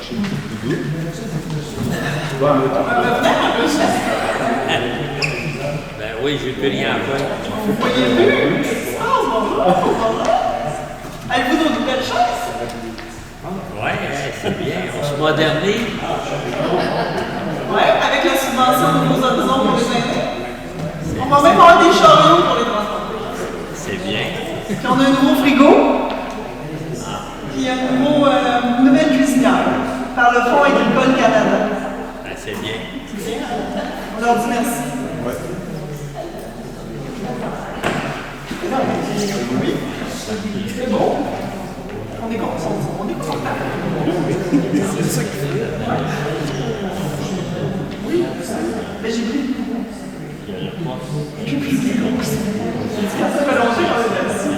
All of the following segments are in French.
Ben oui, j'ai plus rien à faire. Vous voyez plus? Ah, bonjour! Avez-vous nos nouvelles chaises? Oui, c'est bien, on se modernise. Oui, avec la subvention de Nouveaux Horizons pour les aînés. On va même avoir des chariots pour les transporter. C'est bien. Puis on a un nouveau frigo. Puis une nouvelle cuisinière par le Fonds agricole Canada. Ben, c'est bien. On leur dit merci. Oui. C'est bon. On est content. On est content. C'est ça qu'il fait. Oui. Mais j'ai pris. J'ai pris des grosses. Ça fait longtemps qu'on est assis.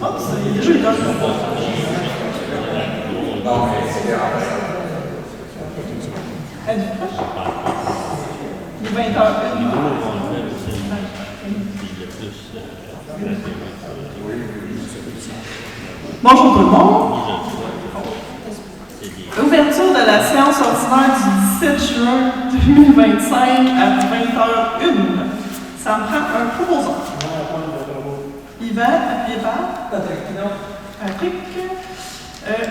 Oh, ça y est, déjà une heure. Êtes-vous proche? Il est 20h01. Bonjour tout le monde. Ouverture de la séance ordinaire du 17 juin 2025 à 20h01. Ça me prend un proposant. Yvan, appuyez par. Patrick.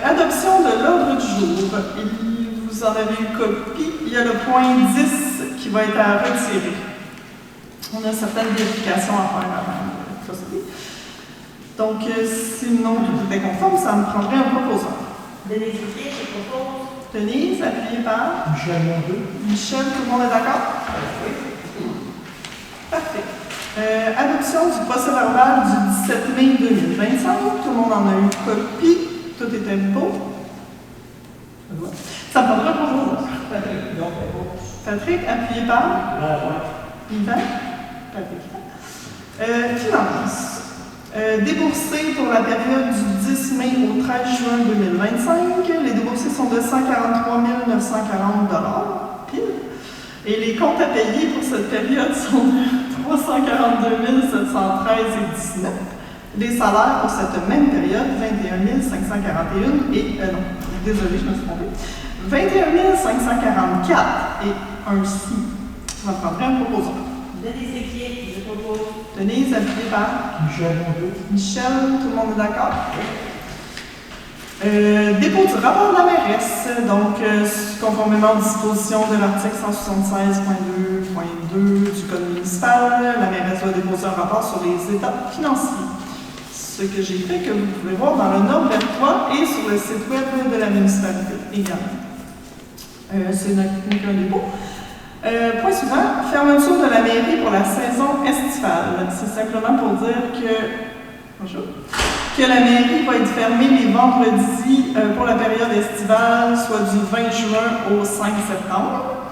Adoption de l'ordre du jour. Vous en avez une copie. Il y a le point 10 qui va être à retirer. On a certaines vérifications à faire avant de procéder. Donc, sinon tout est conforme, ça me prendrait un proposant. Denise Dupré, je propose. Denise, appuyée par. Michel Mondeux. Michel, tout le monde est d'accord? Oui. Parfait. Adoption du procès-verbal du 17 mai 2025. Tout le monde en a eu copie. Tout était beau. Ça me prendrait un proposant. Patrick, appuyé par. Yvan. Patrick. Finance. Déboursés pour la période du 10 mai au 13 juin 2025. Les déboursés sont de 143 940 $, pile. Et les comptes à payer pour cette période sont de 342 713,19 $. Les salaires pour cette même période, 21 541 et, non, désolé, je me suis trompée, 21 544 et un si. Je m'en prendrai un proposant. Denise Dupré, je propose. Denise, appuyée par. Michel Mondeux. Michel, tout le monde est d'accord? Dépôt du rapport de la mairesse, donc conformément aux dispositions de l'article 176.2.2 du Code municipal, la mairesse doit déposer un rapport sur les états financiers. Ce que j'ai fait, que vous pouvez voir dans le Nord Vertois et sur le site web de la municipalité également. C'est qu'un dépôt. Point suivant, fermeture de la mairie pour la saison estivale. C'est simplement pour dire que la mairie va être fermée les vendredis pour la période estivale, soit du 20 juin au 5 septembre.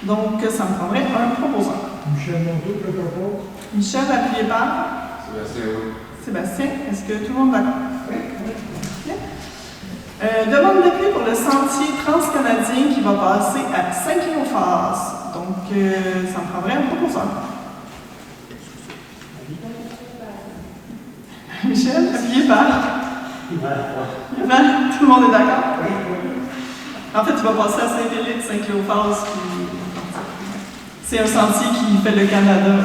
Donc, ça me prendrait un proposant. Michel Mondeux, je propose. Michel, appuyé par. Sébastien, est-ce que tout le monde est d'accord? Oui. Demande d'appui pour le sentier transcanadien qui va passer à Saint-Cléophas. Donc, ça me prendrait un proposant. Michel, appuyé par. Yvan, tout le monde est d'accord? En fait, tu vas passer à Saint-Félix, Saint-Cléophas. C'est un sentier qui fait le Canada.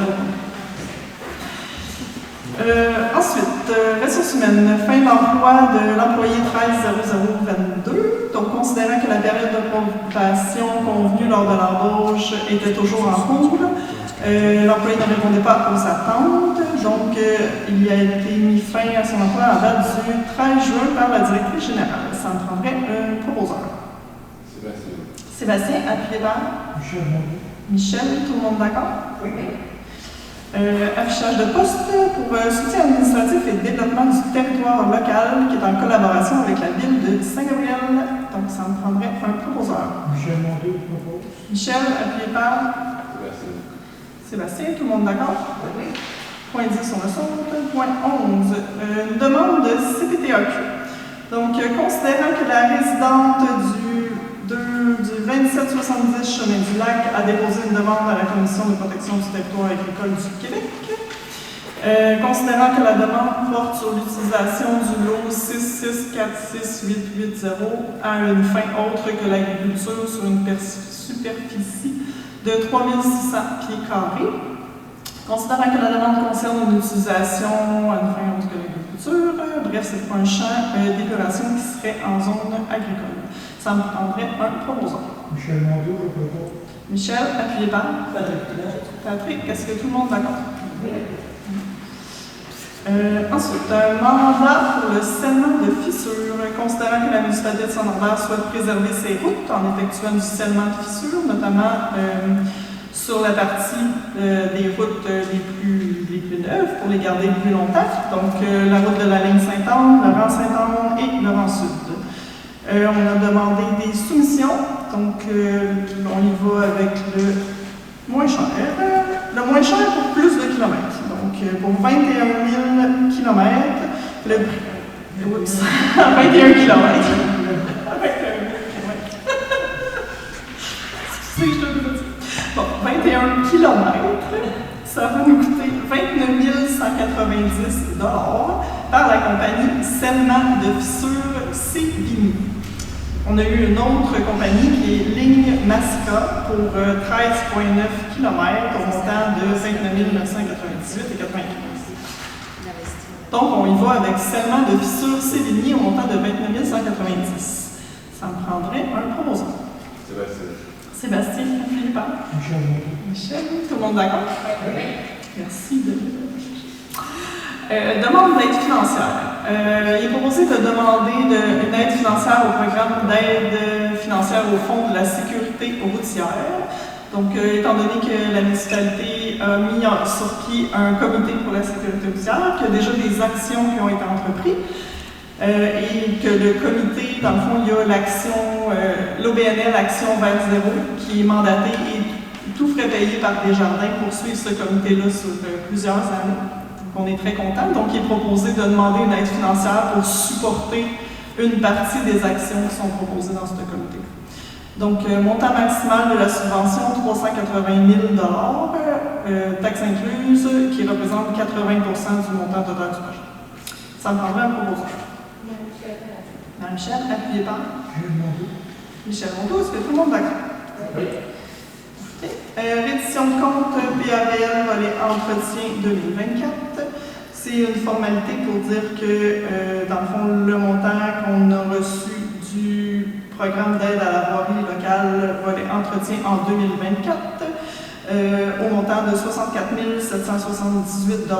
Ensuite, ressources humaines, fin d'emploi de l'employé 13-00-22. Donc, considérant que la période de probation convenue lors de l'embauche était toujours en cours, l'employé ne répondait pas aux attentes. Donc, il a été mis fin à son emploi à date du 13 juin par la directrice générale. Ça me prendrait un proposeur. Sébastien, appuyé par. Michel Mondeux. Michel, tout le monde d'accord? Oui. Affichage de poste pour soutien administratif et développement du territoire local qui est en collaboration avec la ville de Saint-Gabriel. Donc, ça me prendrait un proposeur. Michel Mondeux, je propose. Michel, appuyé par. Sébastien, tout le monde d'accord? Oui. Point 10, on le saute. Point 11, une demande de CPTAQ. Donc, considérant que la résidente du 2770 Chemin du Lac a déposé une demande à la Commission de protection du territoire agricole du Québec, Considérant que la demande porte sur l'utilisation du lot 6646880 à une fin autre que l'agriculture sur une superficie de 3600 pieds carrés, considérant que la demande concerne une utilisation à une fin autre que l'agriculture, bref, c'est pour un champ d'épuration qui serait en zone agricole. Ça me prendrait un proposant. Michel Mondeau, je propose. Michel, appuyé par Patrick, est-ce que tout le monde est d'accord? Ensuite, un mandat pour le scellement de fissures. Considérant que la municipalité de Saint-Norbert souhaite préserver ses routes en effectuant du scellement de fissures, notamment sur la partie des routes les plus neuves pour les garder plus longtemps. Donc, la route de la ligne Sainte-Anne, Laurent-Sainte-Anne et Laurent-Sud. On a demandé des soumissions, donc on y va avec le moins cher. Le moins cher pour plus de kilomètres. Donc, pour 21 000 kilomètres, le prix. Oups, 21 kilomètres. 21 000 kilomètres. Excusez, je te le dis. Bon, 21 kilomètres, ça va nous coûter 29 190 $ par la compagnie Scellement de fissures Sévigny. On a eu une autre compagnie qui est Ligne Masca pour 13,9 km au montant de 29 998,95 $. Donc, on y va avec Scellement de fissures Sévigny au montant de 29 190 $. Ça me prendrait un proposant. Sébastien, appuyé par Michel Mondeau. Michel, tout le monde d'accord? Oui. Merci de demande d'aide financière. Il est proposé de demander une aide financière au programme d'aide financière au Fonds de la sécurité routière. Donc, étant donné que la municipalité a mis sur pied un comité pour la sécurité routière, qu'il y a déjà des actions qui ont été entreprises, et que le comité, dans le fond, il y a l'action, l'OBNL Action vers Zéro, qui est mandatée et tout frais payé par Desjardins pour suivre ce comité-là sur plusieurs années. On est très contents. Donc, il est proposé de demander une aide financière pour supporter une partie des actions qui sont proposées dans ce comité. Donc, montant maximal de la subvention, 380 000 $, taxes incluses, qui représente 80 % du montant total du projet. Ça me prendrait un proposant. Madame Michel, appuyé par Michel Mondeau. Michel Mondeau, est-ce que tout le monde est d'accord? Oui. Reddition de compte PAVL, volet entretien 2024. C'est une formalité pour dire que, dans le fond, le montant qu'on a reçu du programme d'aide à la voirie locale, volet entretien en 2024, au montant de 64 778 $ a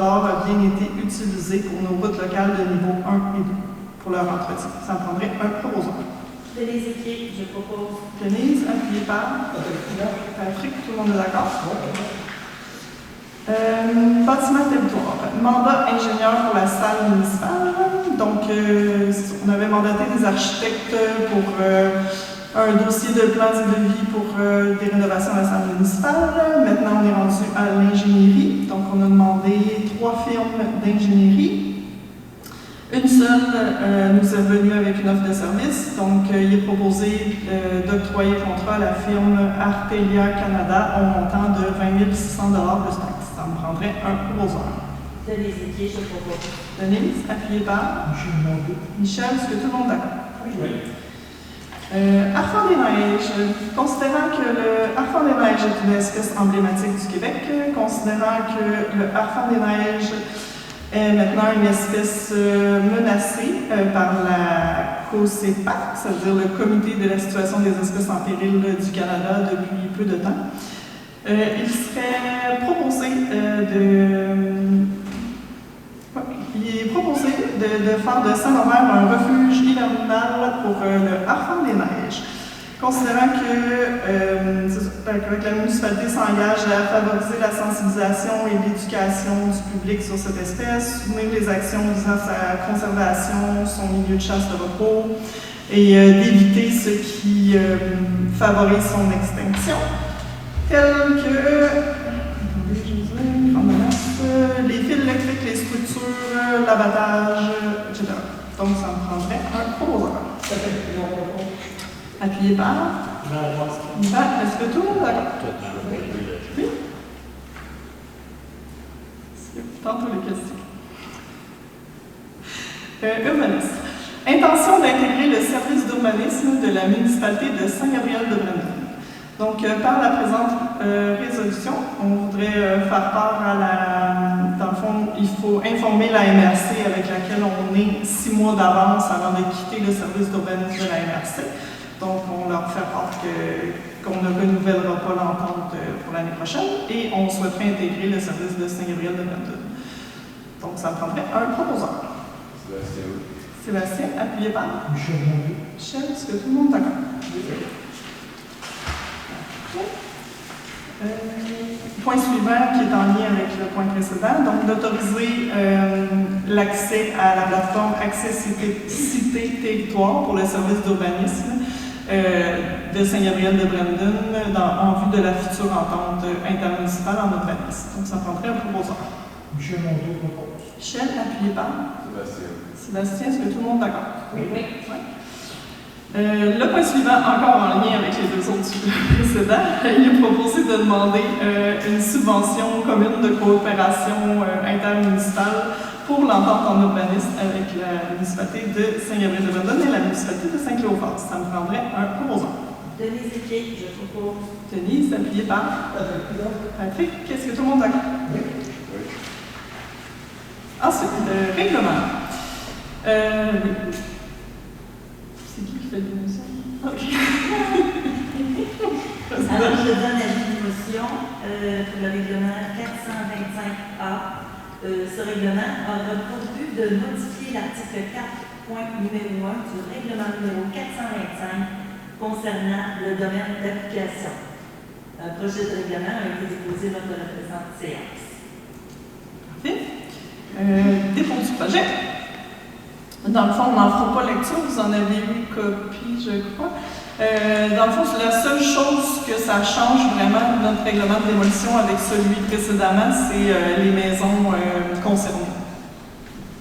bien été utilisé pour nos routes locales de niveau 1 et 2 pour leur entretien. Ça me prendrait un proposant. Denise Equier, je propose. Denise, appuyée par Patrick, tout le monde est d'accord? Bâtiment territoire. Mandat ingénieur pour la salle municipale. Donc, on avait mandaté des architectes pour un dossier de plans et devis pour des rénovations à la salle municipale. Maintenant, on est rendu à l'ingénierie. Donc, on a demandé 3 firmes d'ingénierie. Une seule nous est venue avec une offre de service. Donc, il est proposé d'octroyer le contrat à la firme Artelia Canada au montant de 20 600 $ plus taxes. Ça me prendrait un proposeur. Denise Equier, je propose. Denise, appuyée par Michel Mondeau. Michel, est-ce que tout le monde est d'accord? Oui. Arfand des Neiges. Considérant que le Arfand des Neiges est une espèce emblématique du Québec, considérant que le Arfand des Neiges est maintenant une espèce menacée par la COSEPAC, c'est-à-dire le Comité de la situation des espèces en péril du Canada depuis peu de temps. Il serait proposé il est proposé de faire de Saint-Norbert un refuge hivernal pour le Harfang des Neiges. Considérant que la municipalité s'engage à favoriser la sensibilisation et l'éducation du public sur cette espèce, soutenir les actions visant sa conservation, son milieu de chasse de repos, et d'éviter ce qui favorise son extinction, tels que les fils électriques, les structures, l'abattage, etc. Donc, ça me prendrait un proposeur. Appuyé par est-ce que tout le monde est d'accord? Totalement. Oui. tantôt les questions. Urbanisme. Intention d'intégrer le service d'urbanisme de la municipalité de Saint-Gabriel-de-Brandon. Donc, par la présente résolution, on voudrait faire part à la... Dans le fond, il faut informer la MRC avec laquelle on est 6 mois d'avance avant de quitter le service d'urbanisme de la MRC. Donc, on leur fait part qu'on ne renouvellera pas l'entente pour l'année prochaine et on souhaiterait intégrer le service de Saint-Gabriel-de-Brandon. Donc, ça prendrait un proposeur. Sébastien, appuyé par Michel Mondeau. Michel, est-ce que tout le monde est d'accord? Point suivant qui est en lien avec le point précédent, donc d'autoriser l'accès à la plateforme Accessibilité Territoire pour le service d'urbanisme de Saint-Gabriel-de-Brandon en vue de la future entente intermunicipale en urbanisme. Donc ça prendrait un proposeur. Michel Mondeau propose. Michel, appuyé par Sébastien, est-ce que tout le monde est d'accord? Oui. Ouais. Le point suivant, encore en lien avec les deux autres précédents, il est proposé de demander une subvention commune de coopération intermunicipale pour l'entente en urbanisme avec la municipalité de Saint-Gabriel-de-Brandon et la municipalité de Saint-Cléophas. Ça me prendrait un proposeur. Denise Étier, je propose. Denise, appuyé par Patrick. Qu'est-ce que tout le monde est d'accord? Ensuite, le règlement. Oui. C'est qui fait l'émotion? OK. Alors, je donne l'avis d'émotion pour le règlement 425A. Ce règlement aura pour but de modifier l'article 4, point numéro 1 du règlement numéro 425 concernant le domaine d'application. Un projet de règlement a été déposé lors de la présente séance. Parfait. Dépôt du projet. Dans le fond, on n'en fera pas lecture, vous en avez eu copie, je crois. Dans le fond, c'est la seule chose que ça change vraiment de notre règlement de démolition avec celui précédemment, c'est les maisons concernées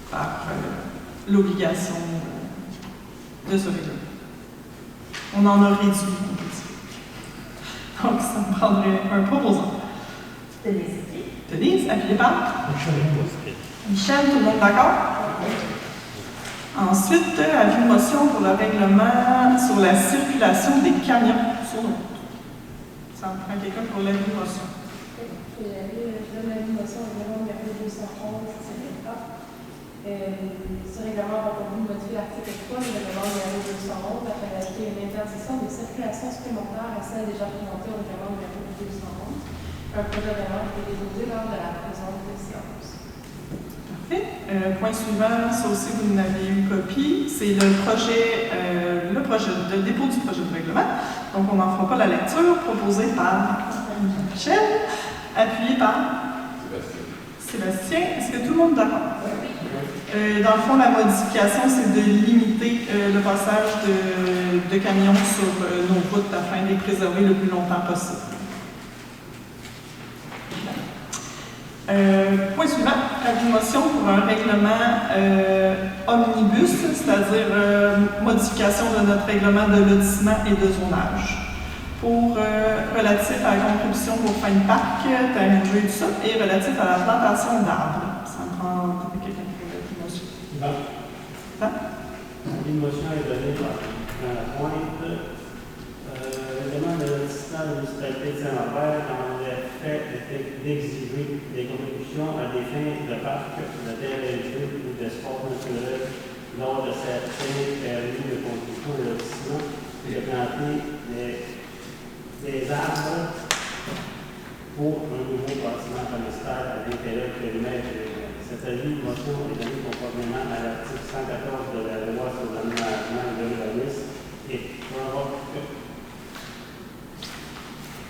par l'obligation de ce règlement. On en a réduit, on peut dire. Donc, ça me prendrait un proposant. Denise. Denise, appuyez par Michel Mondeau. Michel, tout le monde d'accord? Ensuite, avis de motion pour le règlement sur la circulation des camions sur nos routes. Ça me prend quelqu'un pour l'avis de motion. Je donne l'avis de motion au règlement numéro 211, c'est A. Ce règlement va pour nous modifier l'article 3 du règlement numéro 211 afin d'ajouter une interdiction de circulation supplémentaire à celle déjà présentée au règlement numéro 211. Un projet de règlement qui est déposé lors de la présente séance. Point suivant, ça aussi vous en avez eu copie, c'est le projet de dépôt du projet de règlement. Donc on n'en fera pas la lecture, proposé par Michel, appuyé par Sébastien. Est-ce que tout le monde est d'accord? Dans le fond, la modification, c'est de limiter le passage de camions sur nos routes afin de les préserver le plus longtemps possible. Point suivant, la motion pour un règlement omnibus, c'est-à-dire modification de notre règlement de lotissement et de zonage, pour relatif à la contribution aux fins de parc, terrain de jeu et tout ça, et relatif à la plantation d'arbres. Ça me prend quelqu'un qui fait une motion. Une motion est donnée par la pointe. Le règlement de lotissement de la municipalité de Saint-Lambert en fait d'exiger des contributions à des fins de parc, de terrain de jeu ou de sport naturel lors de certains permis de construction de lotissement et de planter des arbres pour un nouveau bâtiment commercial à l'intérieur du périmètre. Cet avis de motion est donné conformément à l'article 114 de la loi sur l'aménagement et l'urbanisme et provoque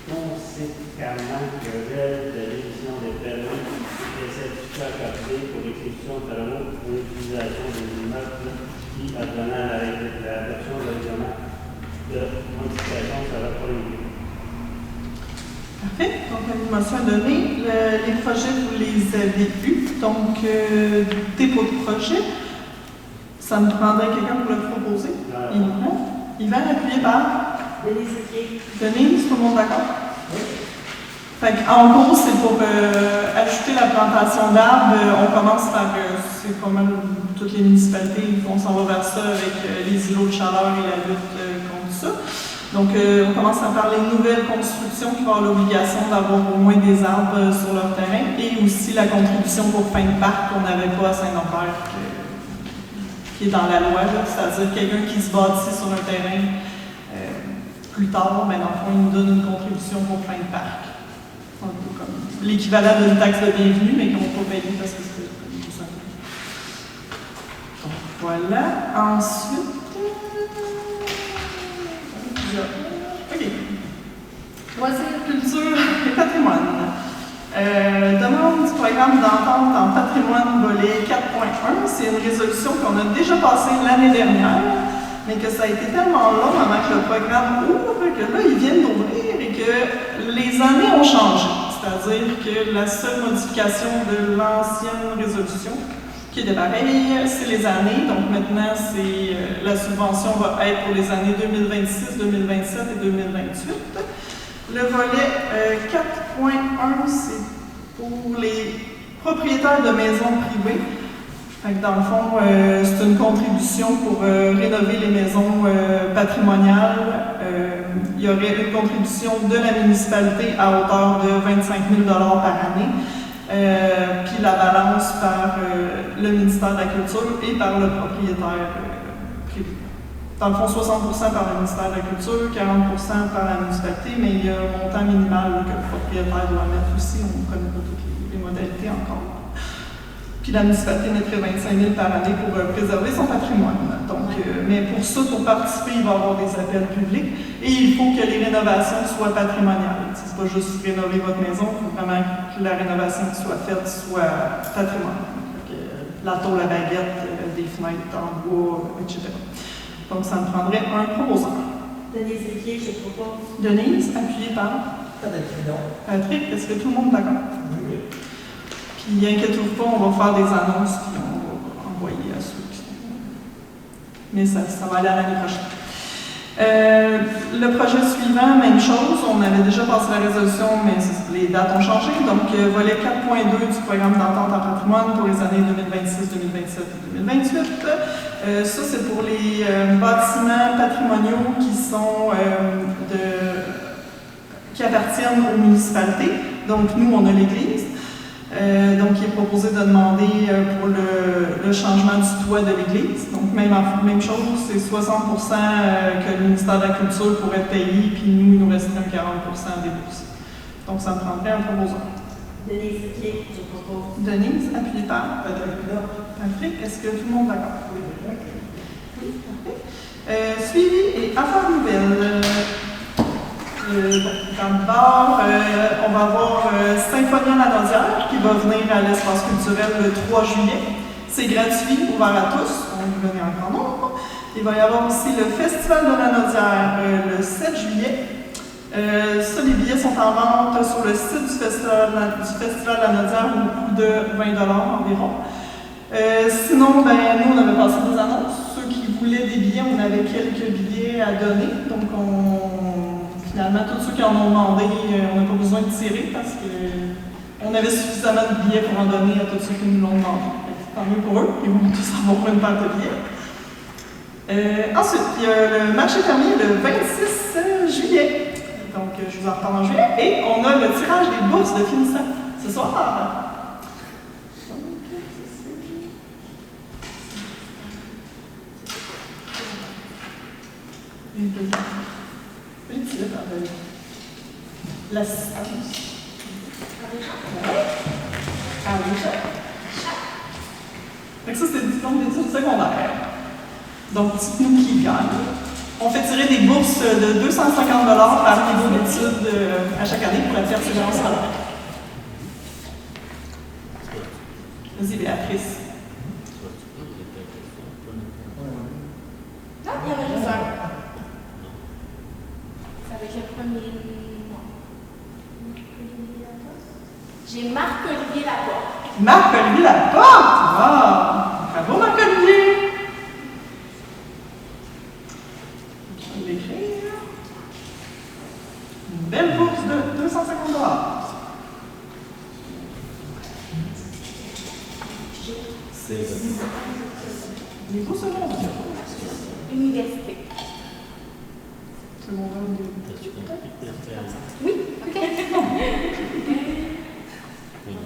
conséquemment le gel de l'émission des permis et certificats accordés pour l'exécution de travaux pour l'utilisation des immeubles qui, advenant à l'adoption de règlement de modification, sera prohibée. Parfait. Donc, une motion est donnée. Les projets, vous les avez vus. Donc, dépôt de projet. Ça me prendrait quelqu'un pour le proposer. Yvan, appuyé par Denise Étier. Denise, tout le monde d'accord? Oui. En gros, c'est pour ajouter la plantation d'arbres. On commence par, c'est pas mal toutes les municipalités, on s'en va vers ça avec les îlots de chaleur et la lutte contre ça. Donc, on commence par les nouvelles constructions qui vont avoir l'obligation d'avoir au moins des arbres sur leur terrain et aussi la contribution pour fin de parc qu'on n'avait pas à Saint-Norbert, qui est dans la loi, c'est-à-dire quelqu'un qui se bâtit sur un terrain plus tard, mais dans le fond, il nous donne une contribution pour fin de parc. Un peu comme l'équivalent d'une taxe de bienvenue, mais qu'on ne peut pas payer parce que c'est tout simple. Donc voilà. Ensuite. OK. Loisirs, culture et patrimoine. Demande du programme d'entente en patrimoine volet 4.1. C'est une résolution qu'on a déjà passée l'année dernière, mais que ça a été tellement long avant que le programme ouvre que là, ils viennent d'ouvrir et que les années ont changé. C'est-à-dire que la seule modification de l'ancienne résolution, qui était pareille, c'est les années. Donc maintenant, la subvention va être pour les années 2026, 2027 et 2028. Le volet 4.1, c'est pour les propriétaires de maisons privées. Fait que dans le fond, c'est une contribution pour rénover les maisons patrimoniales. Il y aurait une contribution de la municipalité à hauteur de 25 000 $ par année, puis la balance par le ministère de la Culture et par le propriétaire privé. Dans le fond, 60% par le ministère de la Culture, 40% par la municipalité, mais il y a un montant minimal que le propriétaire doit mettre aussi. On ne connaît pas toutes les modalités encore. Puis la municipalité mettrait 25 000 par année pour préserver son patrimoine. Donc, mais pour ça, pour participer, il va y avoir des appels publics et il faut que les rénovations soient patrimoniales. C'est pas juste rénover votre maison, il faut vraiment que la rénovation qui soit faite soit patrimoniale. La tôle à baguette, des fenêtres en bois, etc. Donc, ça me prendrait un proposeur. Denise Riquier, je propose. Denise, appuyée par Patrick, est-ce que tout le monde est d'accord? Oui. Puis, inquiétez-vous pas, on va faire des annonces puis on va envoyer à ceux qui sont. Mais ça va aller à l'année prochaine. Le projet suivant, même chose, on avait déjà passé la résolution, mais les dates ont changé. Donc, volet 4.2 du programme d'entente en patrimoine pour les années 2026, 2027 et 2028. Ça, c'est pour les bâtiments patrimoniaux qui appartiennent aux municipalités. Donc, nous, on a l'église. Donc, il est proposé de demander pour le changement du toit de l'église. Donc, même chose, c'est 60% que le ministère de la Culture pourrait payer, puis nous, il nous resterait 40% à débourser. Donc, ça me prendrait un proposeur. Denise Riquier, je propose. Denise, appuyée par Patrick. Est-ce que tout le monde est d'accord? Oui. Parfait. Suivi et affaires nouvelles. Dans le bar, on va avoir Symphonie en Lanaudière qui va venir à l'espace culturel le 3 juillet. C'est gratuit, ouvert à tous, on peut venir en grand nombre. Il va y avoir aussi le Festival de Lanaudière le 7 juillet. Ça, les billets sont en vente sur le site du Festival de Lanaudière au coût de 20 $ environ. Sinon, nous, on avait passé des annonces. Ceux qui voulaient des billets, on avait quelques billets à donner. Donc, finalement, tous ceux qui en ont demandé, on n'a pas besoin de tirer parce qu'on avait suffisamment de billets pour en donner à tous ceux qui nous l'ont demandé. Tant mieux pour eux, ils vont tous avoir une paire de billets. Ensuite, il y a le marché fermier le 26 juillet. Donc, je vous en reparle en juillet. Et on a le tirage des bourses de finissant ce soir. L'assistance. Donc ça, c'est le diplôme d'études secondaires. Donc, dites-nous qui gagne. On fait tirer des bourses de 250 $ par niveau d'études à chaque année pour la persévérance scolaire. Vas-y, Béatrice. Ah, il y en a juste un. C'est avec le premier nom. J'ai Marc-Olivier Laporte. Marc-Olivier Laporte! Wow! Bravo, Marc-Olivier! Je vais l'écrire. Une belle bourse de 250 $. Niveau secondaire. Université. Secondaire de... Oui, OK.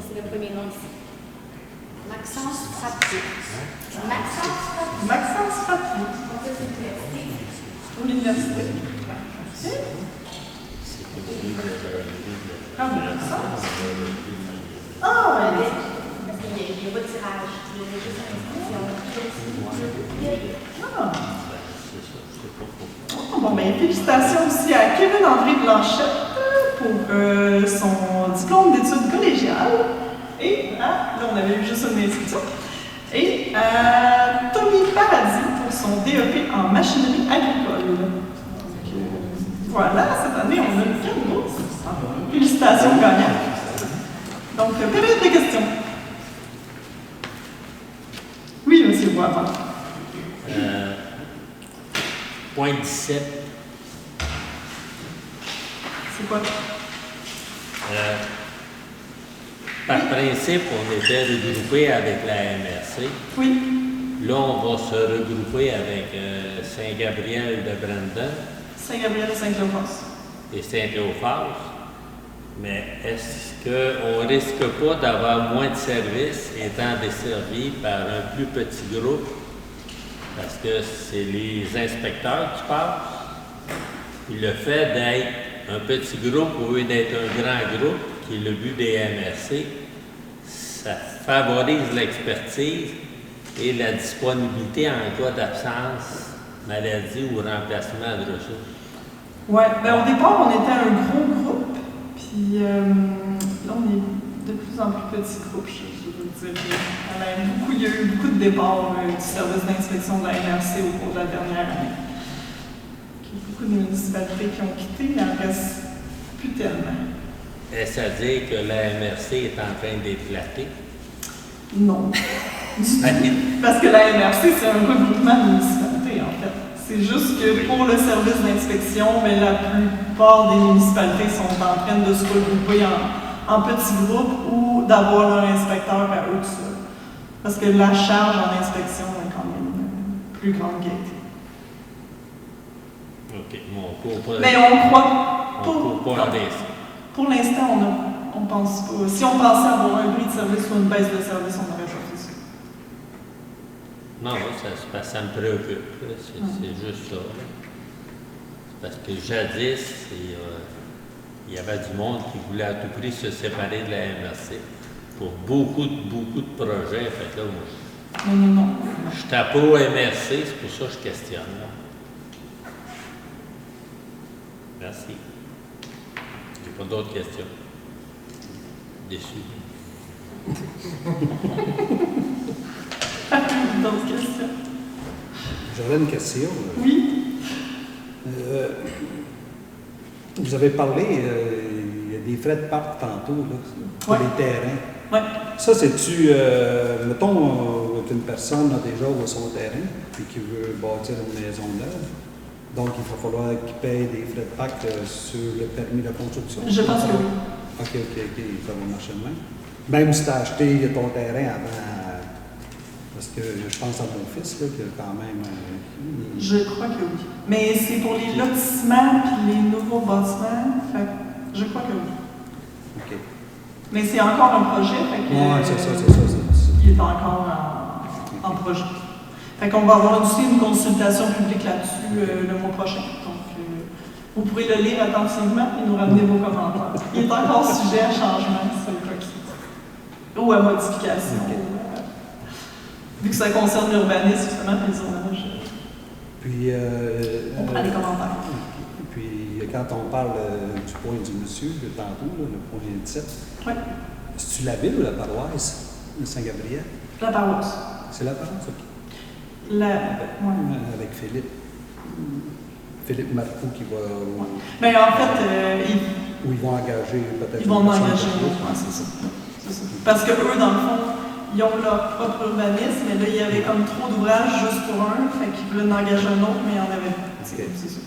C'est le premier nom ici. Maxence Frappier. Maxence Frappier. Maxence Frappier. Donc, ça, c'est l'université. Pour l'université. Ah, Maxence. Ah, ouais. Parce qu'il n'y a pas de tirage. Il y a juste une inscription. Ah. Bon, ben, félicitations aussi à Kevin-André Blanchette pour son diplôme d'études collégiales. Et, là, on avait eu juste une inscription. Et à Tommy Paradis pour son DEP en machinerie agricole. Donc, voilà, cette année, on a une grosse. Félicitations, gagnants. Donc, période de questions. Oui, monsieur Boisvert. Point 17. C'est quoi? Par principe, on était regroupé avec la MRC. Oui. Là, on va se regrouper avec Saint-Gabriel de Brandon Saint-Gabriel de Saint-Cléophas. et Saint-Théophas. Mais est-ce qu'on ne risque pas d'avoir moins de services étant desservi par un plus petit groupe? Parce que c'est les inspecteurs qui passent. Puis le fait d'être un petit groupe au lieu d'être un grand groupe, qui est le but des MRC, ça favorise l'expertise et la disponibilité en cas d'absence, maladie ou remplacement de ressources. Oui, ben au départ, on était un gros groupe, puis là, on est de plus en plus petit groupe, je veux dire. Il y a eu beaucoup de départs du service d'inspection de la MRC au cours de la dernière année. Il y a beaucoup de municipalités qui ont quitté, mais il en reste plus tellement. Est-ce à dire que la MRC est en train d'éclater? Non. Parce que la MRC, c'est un regroupement de municipalités, en fait. C'est juste que pour le service d'inspection, mais la plupart des municipalités sont en train de se regrouper en petits groupes ou d'avoir leur inspecteur à eux tout seuls. Parce que la charge en inspection est quand même plus grande qu'elle. OK. Bon, on court pas. Mais on croit On court pas en risque. Pour l'instant, on pense pas. Si on pensait avoir un bris de service ou une baisse de service, on aurait choisi ça. Non, ça me préoccupe. C'est juste ça. Là. Parce que jadis, il y avait du monde qui voulait à tout prix se séparer de la MRC pour beaucoup de projets. Fait que là, moi, Non. je suis à pro MRC, c'est pour ça que je questionne. Là. Merci. J'ai pas d'autres questions. Déçu. D'autres questions? J'aurais une question. Oui. Vous avez parlé, il y a des frais de parc tantôt, là, pour Ouais. les terrains. Oui. Ça, c'est-tu, mettons qu'une personne a déjà son terrain, puis qui veut bâtir une maison neuve, donc il va falloir qu'il paye des frais de parc sur le permis de construction? Je pense que oui. OK, ça va marcher de même. Même si tu as acheté ton terrain avant, parce que je pense à mon fils, là, qui a quand même... Je crois que oui. Mais c'est pour les lotissements puis les nouveaux bâtiments. Fait que je crois que oui. OK. Mais c'est encore un projet. Fait que, Oui, c'est ça. Il est encore en projet. Fait qu'on va avoir aussi une consultation publique là-dessus le mois prochain. Donc, vous pourrez le lire attentivement et nous ramener vos commentaires. Il est encore sujet à changement, c'est le cas qui ou à modification. Okay. Vu que ça concerne l'urbanisme, justement, puis le zonage. Puis... On prend les commentaires. Puis, quand on parle du point du monsieur, de tantôt, là, le point 17, Oui. c'est-tu la ville ou la paroisse de Saint-Gabriel? La paroisse. C'est la paroisse, OK. Avec Philippe Marcoux qui va... Mais en fait, Ou ils vont engager peut-être... ils vont une personne engager de un plus. autre, c'est ça. Parce que eux, dans le fond, ils ont leur propre urbanisme, mais là, il y avait comme trop d'ouvrages juste pour un, fait qu'ils voulaient en engager un autre, mais il y en avait pas. Okay. C'est ça.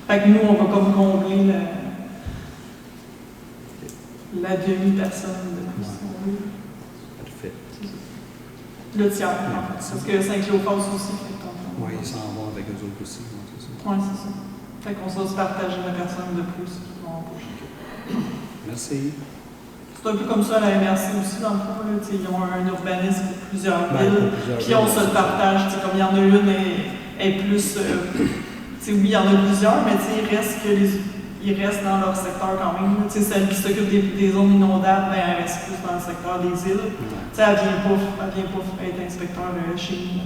Fait que nous, on va comme combler la demi-personne de plus. Parfait. Le tiers, en fait. Parce que Saint-Cléophas aussi fait ton. Oui, ils s'en vont avec eux autres aussi. Ouais, c'est ça. Oui, c'est ça. Fait qu'on va se partager la personne de plus qui vont embaucher. Merci. C'est un peu comme ça la MRC aussi, dans le fond. Là, ils ont un urbanisme pour plusieurs villes, puis on se le partage. Comme il y en a une est plus. Oui, il y en a plusieurs, mais ils restent dans leur secteur quand même. Celle qui s'occupe des zones inondables, ben, elle reste plus dans le secteur des îles. Elle ne vient pas être inspecteur chez nous.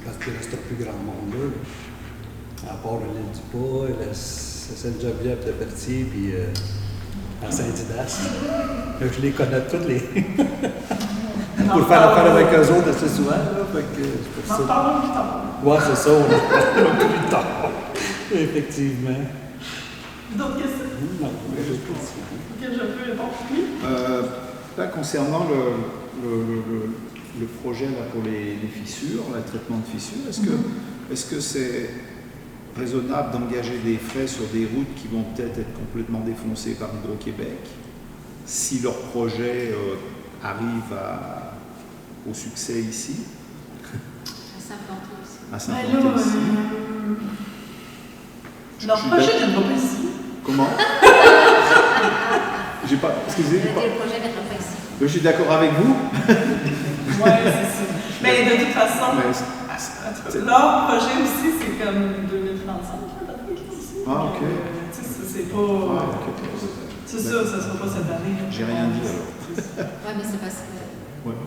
Parce qu'il reste plus grand monde là. À part l'île du Pas, Sainte-Geneviève de Berthier, puis à Saint-Didas. Je les connais toutes les. Pour faire affaire avec eux autres assez souvent. Là, fait que c'est pour ça. On en parlera plus tard. Oui, c'est ça, on en parlera plus tard. Effectivement. D'autres questions? Non, mais je Auxquelles je peux répondre? Oui? Là, concernant le projet là, pour les fissures, le traitement de fissures, est-ce que c'est raisonnable d'engager des frais sur des routes qui vont peut-être être complètement défoncées par Hydro-Québec si leur projet arrive au succès ici? À Saint-Pantois aussi. À Saint-Pantois aussi. Leur projet ne viendra pas ici. Comment? J'ai pas. Excusez, j'ai pas. Le projet ne viendra pas ici. Je suis d'accord avec vous. Oui, c'est ça. Mais de toute façon, leur projet aussi, c'est comme 2035. Ah, ok. C'est pas. Ah, ok. C'est ça, ça sera pas cette année. J'ai rien dit alors. Oui, mais c'est parce que. Ouais.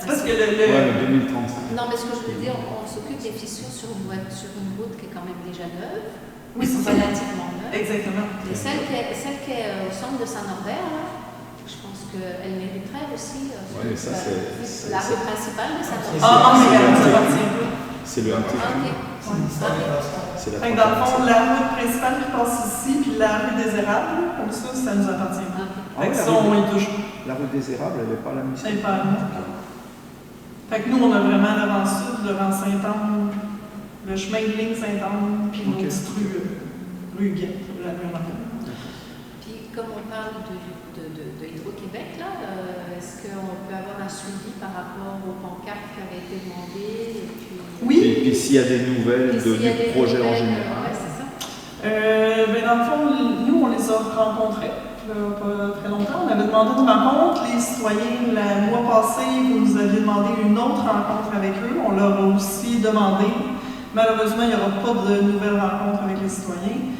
Parce que Ouais, mais 2035. Non, mais ce que je veux dire, on s'occupe des fissures sur une route qui est quand même déjà neuve. Oui, c'est ça. Relativement neuve. Exactement. Et celle qui est au centre de Saint-Norbert, là, je pense qu'elle mériterait aussi. Ouais, ça, c'est la rue principale de Saint-Norbert. Ah, non, mais ça appartient pas. C'est le MTQ. C'est la Fait que dans le fond, la route principale qui passe ici, puis la rue des Érables, comme ça nous appartient pas. Fait que ça, on y touche pas. La rue des Érables, elle n'est pas la mission. C'est pas nous. Fait que nous, on a vraiment l'avant-sud, devant Saint-Anne, le chemin de ligne Saint-Anne, puis nos petites rue Guette, la rue Martin. Puis, comme on parle de Hydro-Québec, là, est-ce qu'on peut avoir un suivi par rapport aux pancartes qui avaient été demandées et puis... Oui. Et puis s'il y a des nouvelles du projet en général. Ouais, c'est ça. Ben dans le fond, nous, on les a rencontrés. Pas très longtemps. On avait demandé une rencontre. Les citoyens, le mois passé, vous nous aviez demandé une autre rencontre avec eux. On leur a aussi demandé. Malheureusement, il n'y aura pas de nouvelle rencontre avec les citoyens.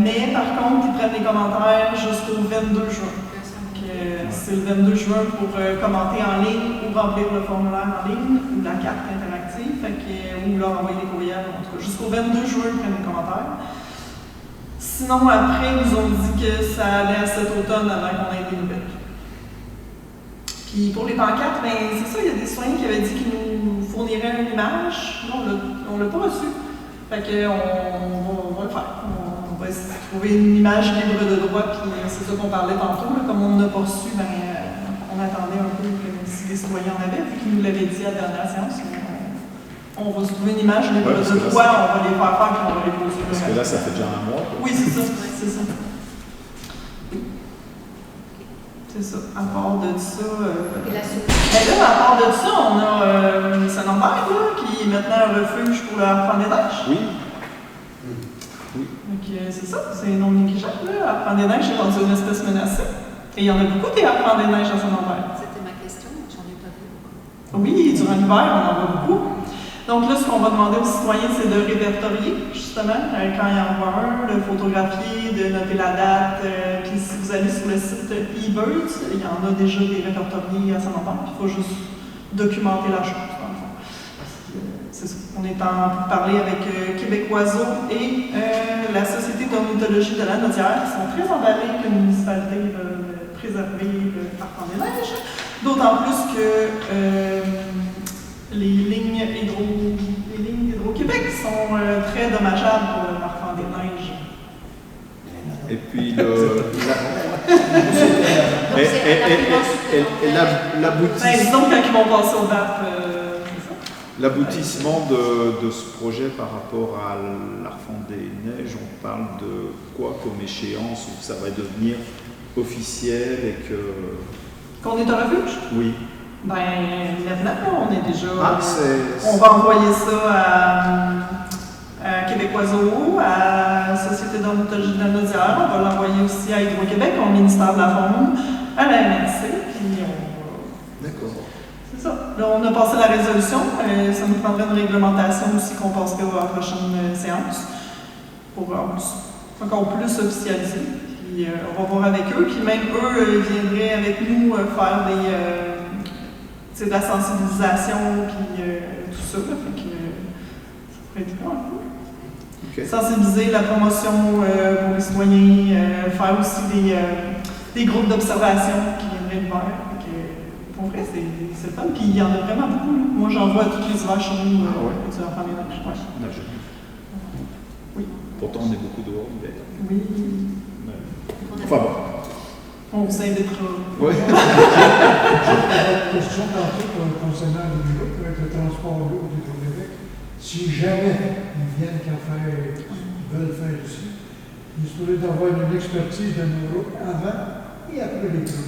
Mais par contre, ils prennent les commentaires jusqu'au 22 juin. C'est le 22 juin pour commenter en ligne ou remplir le formulaire en ligne ou la carte interactive, ou leur envoyer des courriels. En tout cas, jusqu'au 22 juin, ils prennent les commentaires. Sinon, après, ils nous ont dit que ça allait à cet automne avant qu'on ait des nouvelles. Puis pour les pancartes, ben, c'est ça, il y a des citoyens qui avaient dit qu'ils nous fourniraient une image. Non, on ne l'a pas reçu. Fait qu'on va le faire. On va essayer de trouver une image libre de droit, puis c'est ça qu'on parlait tantôt. Là, comme on n'a pas reçu, ben, on attendait un peu que si les citoyens en avaient, vu qu'ils nous l'avaient dit à la dernière séance. On va se trouver une image libre de droit, on va les faire faire, puis on va les poser. Parce que là, ça fait déjà un mois. Oui, c'est ça. C'est ça. C'est ça. À part de ça. Et la Mais là, à part de ça, on a Saint-Norbert, qui est maintenant un refuge pour le harpent des neiges. Oui. Oui. Donc, c'est ça, c'est non négligeable. Harpent des neiges, c'est rendu une espèce menacée. Et il y en a beaucoup des harpents des neiges à Saint-Norbert. C'était ma question, j'en ai pas vu beaucoup. Oui, durant l'hiver, on en voit beaucoup. Donc là, ce qu'on va demander aux citoyens, c'est de répertorier, justement, quand il y en voit un, de photographier, de noter la date. Puis si vous allez sur le site eBirds, il y en a déjà des répertoriés à Saint-Norbert. Il faut juste documenter la chose, dans le fond. C'est ça. On est en parler avec Québec Oiseau et la Société d'ornithologie de la Naudière, qui sont très emballés que la municipalité veut préserver le harpent des neiges. D'autant plus que les lignes Hydro-Québec sont très dommageables pour le harpent des neiges. Et puis Disons quand ils vont passer au BAP, l'aboutissement de ce projet par rapport à l'Harpent des Neiges, on parle de quoi comme échéance où ça va devenir officiel et que Qu'on est un refuge? Oui. Ben, maintenant, on est déjà. Ah, on va envoyer ça à Québec Oiseau, à Société d'ornithologie de la Naudière. On va l'envoyer aussi à Hydro-Québec, au ministère de la Faune, à la MNC. Puis D'accord. c'est ça. Là, on a passé la résolution. Ça nous prendrait une réglementation aussi qu'on passerait à la prochaine séance pour encore plus officialiser. Puis on va voir avec eux. Puis même eux viendraient avec nous faire de la sensibilisation, puis tout ça. Là, fait que, ça pourrait être cool. Okay. Sensibiliser, la promotion pour les citoyens, faire aussi des groupes d'observation qui viendraient l'hiver. Pour vrai, c'est le fun. Puis il y en a vraiment beaucoup. Là. Moi, j'en vois tous les hivers chez nous. Tu vas faire les neiges. Ouais. Oui. Pourtant, on est beaucoup dehors. Mais... Oui. Enfin bon. On vous invitera. Oui. J'avais une question tantôt concernant les groupes avec le transport lourd du Québec. Si jamais ils veulent faire ici, ils se pourraient avoir une expertise de nos routes avant et après les groupes.